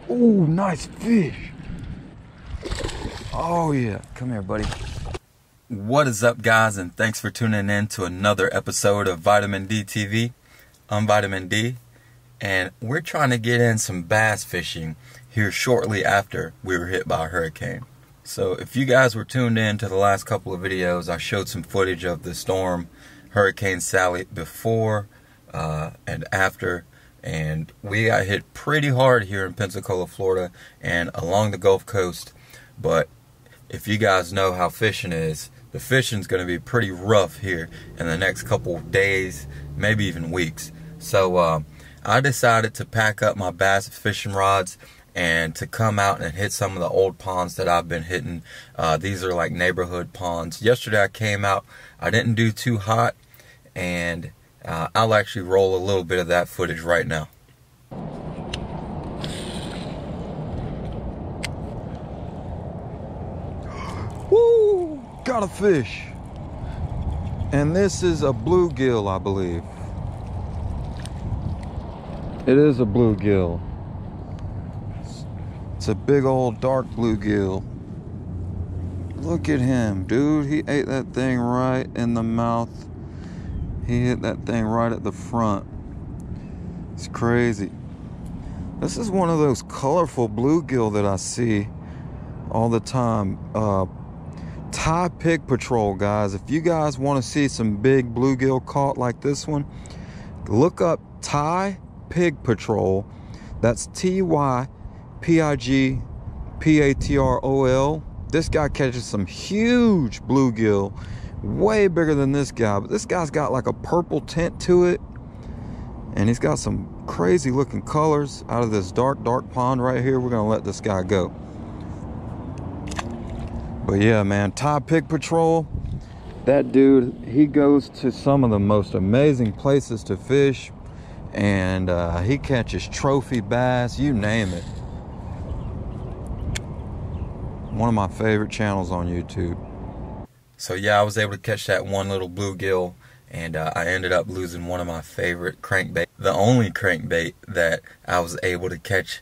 Ooh, nice fish. Oh yeah, come here, buddy. What is up, guys, and thanks for tuning in to another episode of Vitamin D TV. I'm Vitamin D, and we're trying to get in some bass fishing here shortly after we were hit by a hurricane. So if you guys were tuned in to the last couple of videos, I showed some footage of the storm, Hurricane Sally, before and after, and we got hit pretty hard here in Pensacola, Florida, and along the Gulf Coast. But if you guys know how fishing is, the fishing's going to be pretty rough here in the next couple of days, maybe even weeks. So I decided to pack up my bass fishing rods and to come out and hit some of the old ponds that I've been hitting. These are like neighborhood ponds. Yesterday I came out, I didn't do too hot, and I'll actually roll a little bit of that footage right now. Woo! Got a fish. And this is a bluegill, I believe. It is a bluegill. It's a big old dark bluegill. Look at him, dude. He ate that thing right in the mouth. He hit that thing right at the front. It's crazy. This is one of those colorful bluegill that I see all the time. Thai Pig Patrol, guys. If you guys want to see some big bluegill caught like this one, look up Thai Pig Patrol. That's TYPIGPATROL. This guy catches some huge bluegill, way bigger than this guy, but this guy's got like a purple tint to it, and he's got some crazy looking colors out of this dark pond right here. We're gonna let this guy go. But yeah, man, Thai Pig Patrol, that dude, he goes to some of the most amazing places to fish, and he catches trophy bass, you name it. One of my favorite channels on YouTube. So yeah, I was able to catch that one little bluegill, and I ended up losing one of my favorite crankbait, the only crankbait that I was able to catch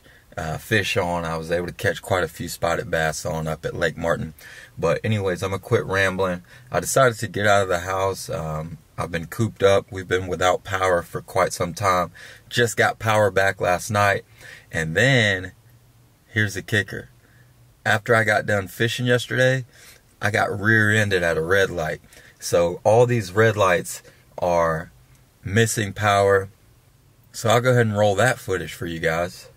fish on. I was able to catch quite a few spotted bass on up at Lake Martin. But anyways, I'm gonna quit rambling. I decided to get out of the house. I've been cooped up. We've been without power for quite some time. Just got power back last night. And then here's the kicker. After I got done fishing yesterday, I got rear-ended at a red light. So all these red lights are missing power. So I'll go ahead and roll that footage for you guys.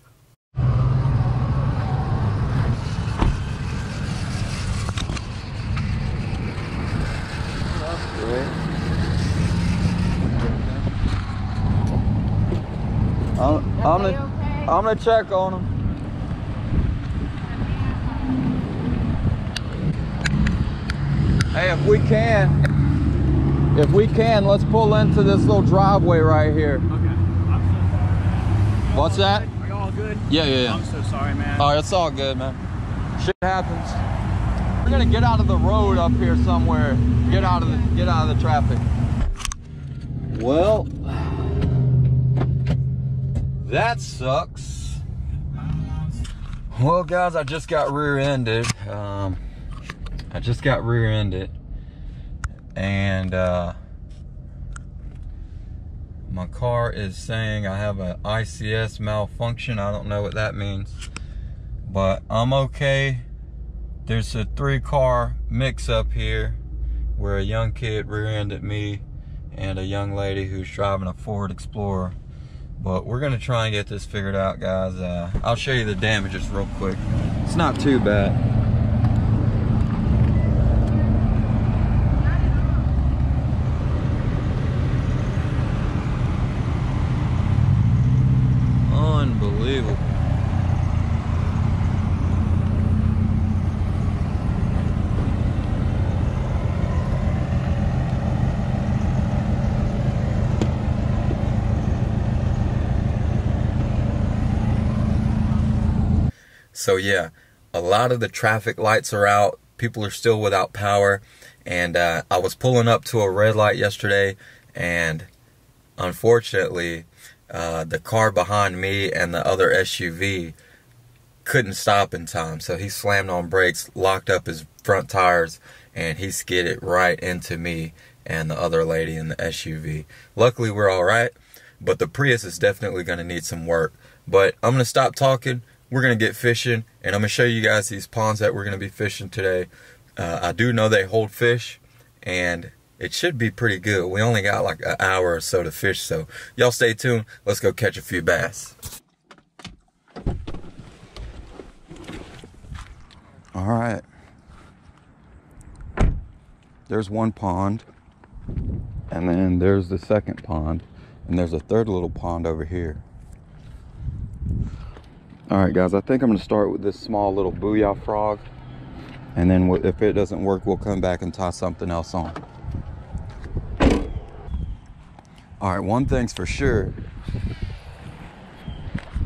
I'm gonna check on them. Hey, if we can, let's pull into this little driveway right here. Okay. I'm so sorry. What's that? Are you all good? Yeah. I'm so sorry, man. Oh, it's all good, man. Shit happens. We're gonna get out of the road up here somewhere. Get out of the traffic. Well, that sucks. Well, guys, I just got rear-ended. And my car is saying I have an ICS malfunction. I don't know what that means, but I'm okay. There's a 3-car mix-up here where a young kid rear-ended me and a young lady who's driving a Ford Explorer. But we're gonna try and get this figured out, guys. I'll show you the damages real quick. It's not too bad. Unbelievable. So yeah, a lot of the traffic lights are out. People are still without power. And I was pulling up to a red light yesterday, and unfortunately, the car behind me and the other SUV couldn't stop in time. So he slammed on brakes, locked up his front tires, and he skidded right into me and the other lady in the SUV. Luckily, we're all right, but the Prius is definitely going to need some work. But I'm going to stop talking. We're going to get fishing, and I'm going to show you guys these ponds that we're going to be fishing today. I do know they hold fish, and it should be pretty good. We only got like an hour or so to fish, so y'all stay tuned. Let's go catch a few bass. All right. There's one pond, and then there's the second pond, and there's a third little pond over here. All right, guys, I think I'm gonna start with this small little booyah frog, and then if it doesn't work, we'll come back and tie something else on. All right, one thing's for sure.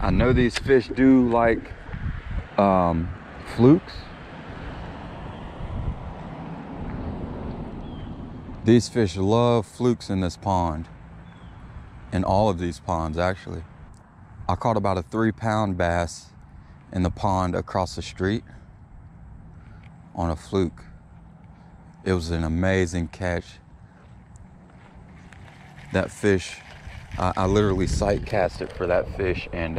I know these fish do like flukes. These fish love flukes in this pond. In all of these ponds, actually. I caught about a 3-pound bass in the pond across the street on a fluke. It was an amazing catch. That fish, I literally sight cast it for that fish, and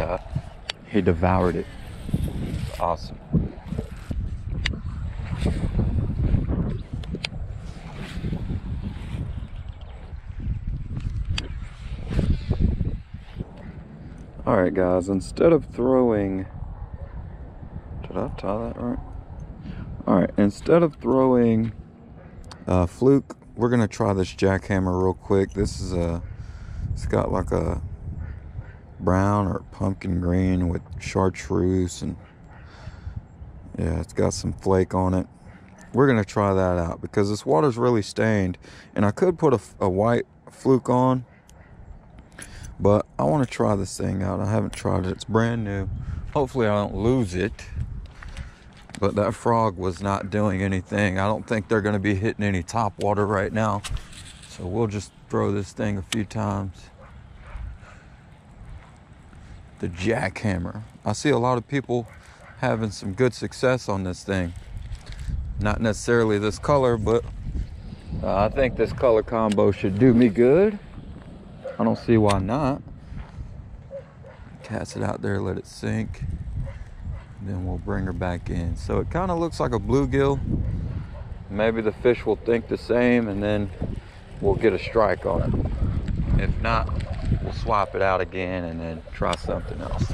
he devoured it. It's awesome. All right, guys, instead of throwing, did I tie that right? All right, instead of throwing fluke, we're gonna try this jackhammer real quick. This is it's got like a brown or pumpkin green with chartreuse, and yeah, it's got some flake on it. We're gonna try that out because this water's really stained, and I could put a white fluke on, but I want to try this thing out. I haven't tried it. It's brand new. Hopefully I don't lose it. But that frog was not doing anything. I don't think they're going to be hitting any top water right now. So we'll just throw this thing a few times. The jackhammer. I see a lot of people having some good success on this thing. Not necessarily this color, but I think this color combo should do me good. I don't see why not. Cast it out there, let it sink. Then we'll bring her back in. So it kind of looks like a bluegill. Maybe the fish will think the same, and then we'll get a strike on it. If not, we'll swap it out again and then try something else.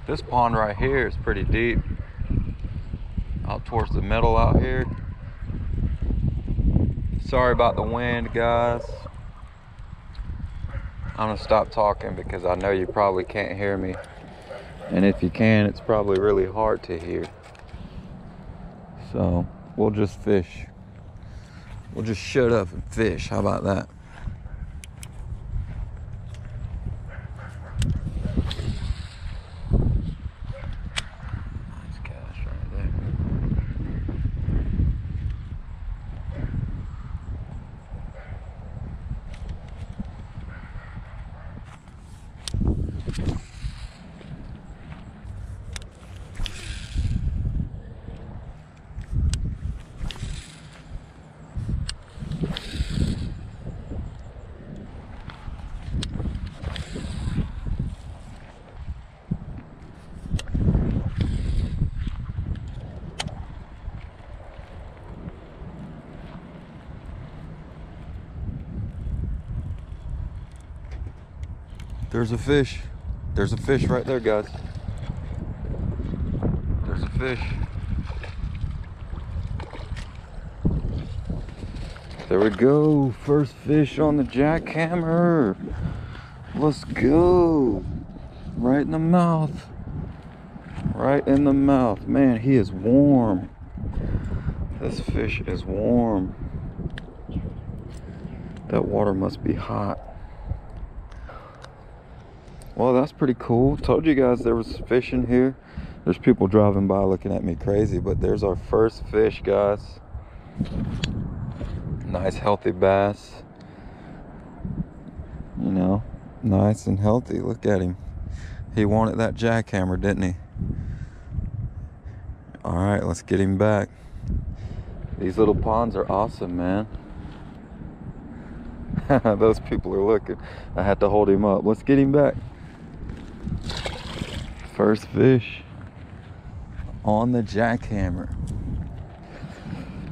This pond right here is pretty deep. Out towards the middle out here. Sorry about the wind, guys. I'm gonna stop talking because I know you probably can't hear me. And if you can, it's probably really hard to hear. So we'll just fish. We'll just shut up and fish. How about that? Nice cast right there. There's a fish. There's a fish right there, guys. There's a fish. There we go. First fish on the jackhammer. Let's go. Right in the mouth. Right in the mouth. Man, he is warm. This fish is warm. That water must be hot. Well, that's pretty cool. Told you guys there was fish in here. There's people driving by looking at me crazy, but there's our first fish, guys. Nice healthy bass. You know, nice and healthy. Look at him. He wanted that jackhammer, didn't he? All right, let's get him back. These little ponds are awesome, man. Those people are looking. I had to hold him up. Let's get him back. First fish on the jackhammer.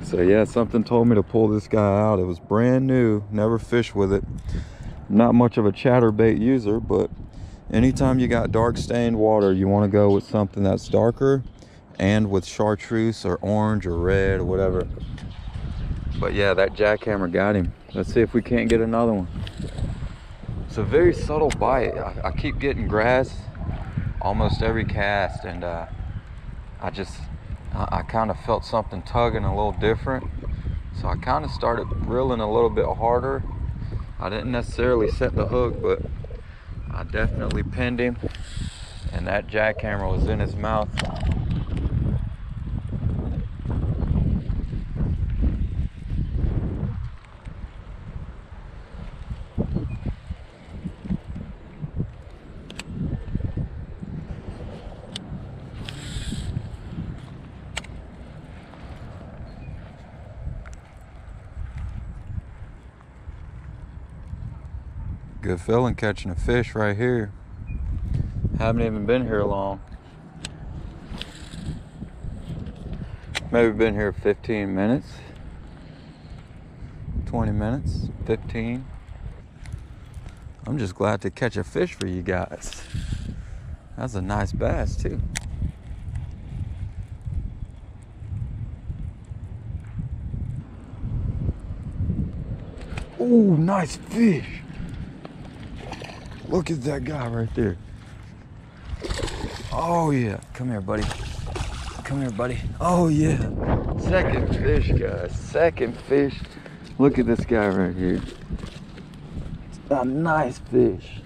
So yeah, something told me to pull this guy out. It was brand new, never fished with it. Not much of a chatterbait user, but anytime you got dark stained water, you want to go with something that's darker and with chartreuse or orange or red or whatever. But yeah, that jackhammer got him. Let's see if we can't get another one. It's a very subtle bite. I keep getting grass almost every cast, and I kind of felt something tugging a little different. So I kind of started reeling a little bit harder. I didn't necessarily set the hook, but I definitely pinned him, and that jackhammer was in his mouth. Good feeling catching a fish right here. Haven't even been here long. Maybe been here 15 minutes, 20 minutes, 15. I'm just glad to catch a fish for you guys. That's a nice bass too. Oh, nice fish. Look at that guy right there. Oh yeah, come here, buddy. Come here, buddy. Oh yeah. Second fish, guys. Second fish. Look at this guy right here. A nice fish.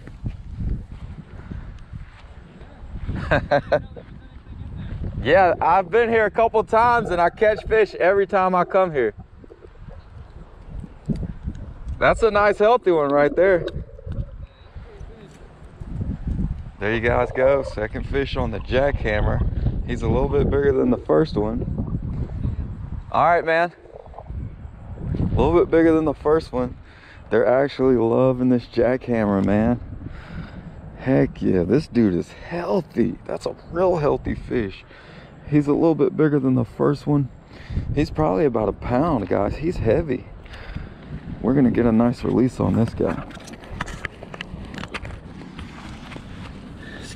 Yeah, I've been here a couple times and I catch fish every time I come here. That's a nice healthy one right there. There you guys go, second fish on the jackhammer. He's a little bit bigger than the first one. All right, man. A little bit bigger than the first one. They're actually loving this jackhammer, man. Heck yeah, this dude is healthy. That's a real healthy fish. He's a little bit bigger than the first one. He's probably about a pound, guys. He's heavy. We're gonna get a nice release on this guy.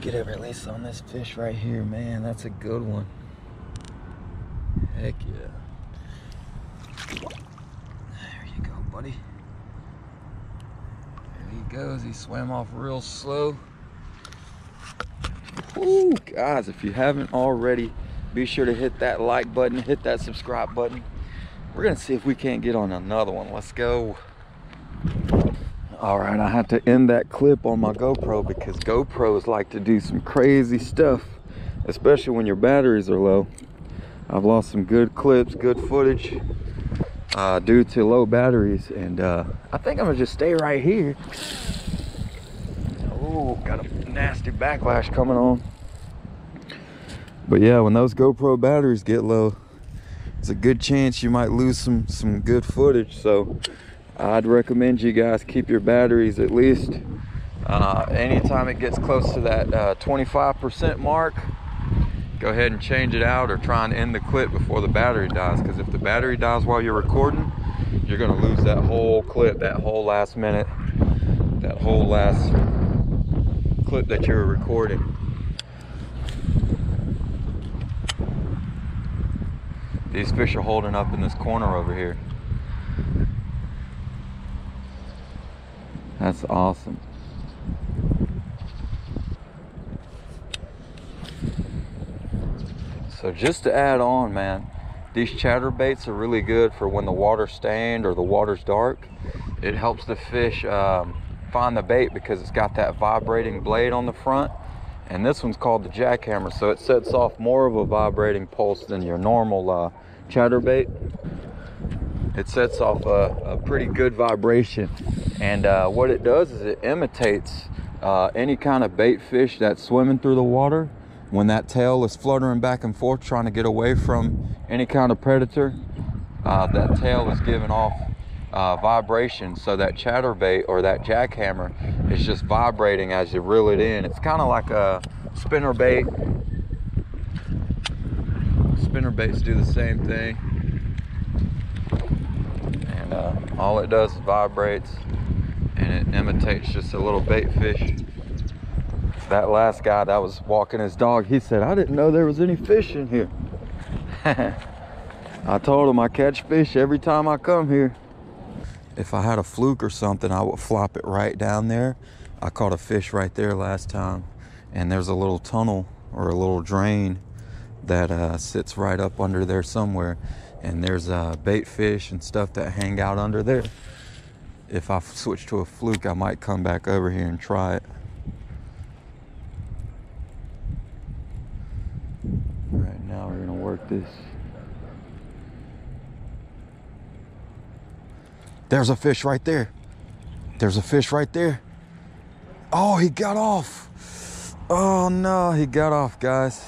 Get a release on this fish right here, man. That's a good one. Heck yeah. There you go, buddy. There he goes. He swam off real slow. Woo, guys, if you haven't already, be sure to hit that like button, hit that subscribe button. We're gonna see if we can't get on another one. Let's go. All right, I had to end that clip on my GoPro because GoPros like to do some crazy stuff, especially when your batteries are low. I've lost some good clips, good footage due to low batteries, and I think I'm gonna just stay right here. Oh, got a nasty backlash coming on. But yeah, when those GoPro batteries get low, it's a good chance you might lose some good footage. So I'd recommend you guys keep your batteries at least anytime it gets close to that 25% mark, go ahead and change it out or try and end the clip before the battery dies, because if the battery dies while you're recording, you're going to lose that whole clip, that whole last minute, that whole last clip that you were recording. These fish are holding up in this corner over here. That's awesome. So just to add on, man, these chatterbaits are really good for when the water's stained or the water's dark. It helps the fish find the bait because it's got that vibrating blade on the front. And this one's called the jackhammer, so it sets off more of a vibrating pulse than your normal chatterbait. It sets off a pretty good vibration, and what it does is it imitates any kind of bait fish that's swimming through the water, when that tail is fluttering back and forth trying to get away from any kind of predator, that tail is giving off vibration, so that chatterbait or that jackhammer is just vibrating as you reel it in. It's kind of like a spinnerbait. Spinnerbaits do the same thing, and all it does is vibrates, and it imitates just a little bait fish. That last guy that was walking his dog, he said, "I didn't know there was any fish in here." I told him I catch fish every time I come here. If I had a fluke or something, I would flop it right down there. I caught a fish right there last time, and there's a little tunnel or a little drain that sits right up under there somewhere, and there's bait fish and stuff that hang out under there. If I switch to a fluke, I might come back over here and try it. All right, now we're gonna work this. There's a fish right there. There's a fish right there. Oh, he got off. Oh no, he got off, guys.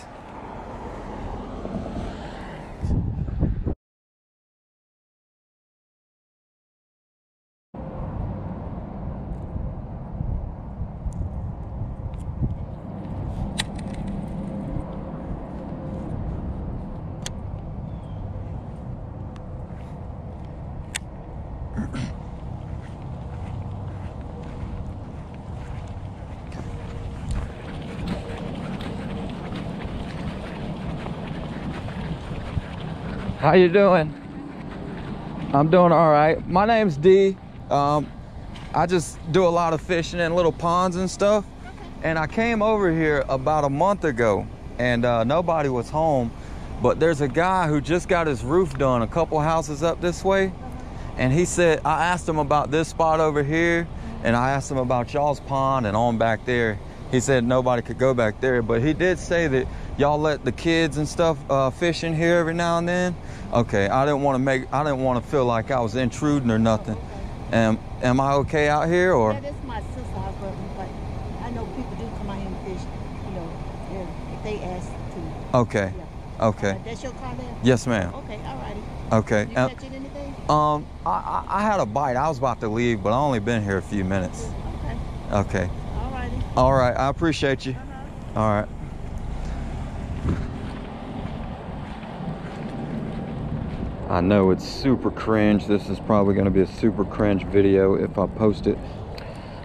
How you doing? I'm doing all right. My name's D. I just do a lot of fishing in little ponds and stuff. And I came over here about a month ago, and nobody was home. But there's a guy who just got his roof done a couple houses up this way. And he said, I asked him about this spot over here, and I asked him about y'all's pond and on back there. He said nobody could go back there, but he did say that y'all let the kids and stuff fish in here every now and then. Okay, I didn't want to feel like I was intruding or nothing. Am I okay out here, or? Yeah, this is my sister's house, but I know people do come out here and fish, you know, if they ask to. Okay. Yeah. Okay. That's your car there? Yes, ma'am. Okay, all righty. Okay. You catching anything? I had a bite. I was about to leave, but I only been here a few minutes. Okay. Okay. All righty. All right. I appreciate you. All right. I know it's super cringe. This is probably going to be a super cringe video if I post it.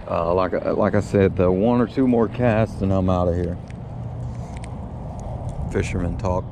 Like I said, the 1 or 2 more casts and I'm out of here. Fisherman talk.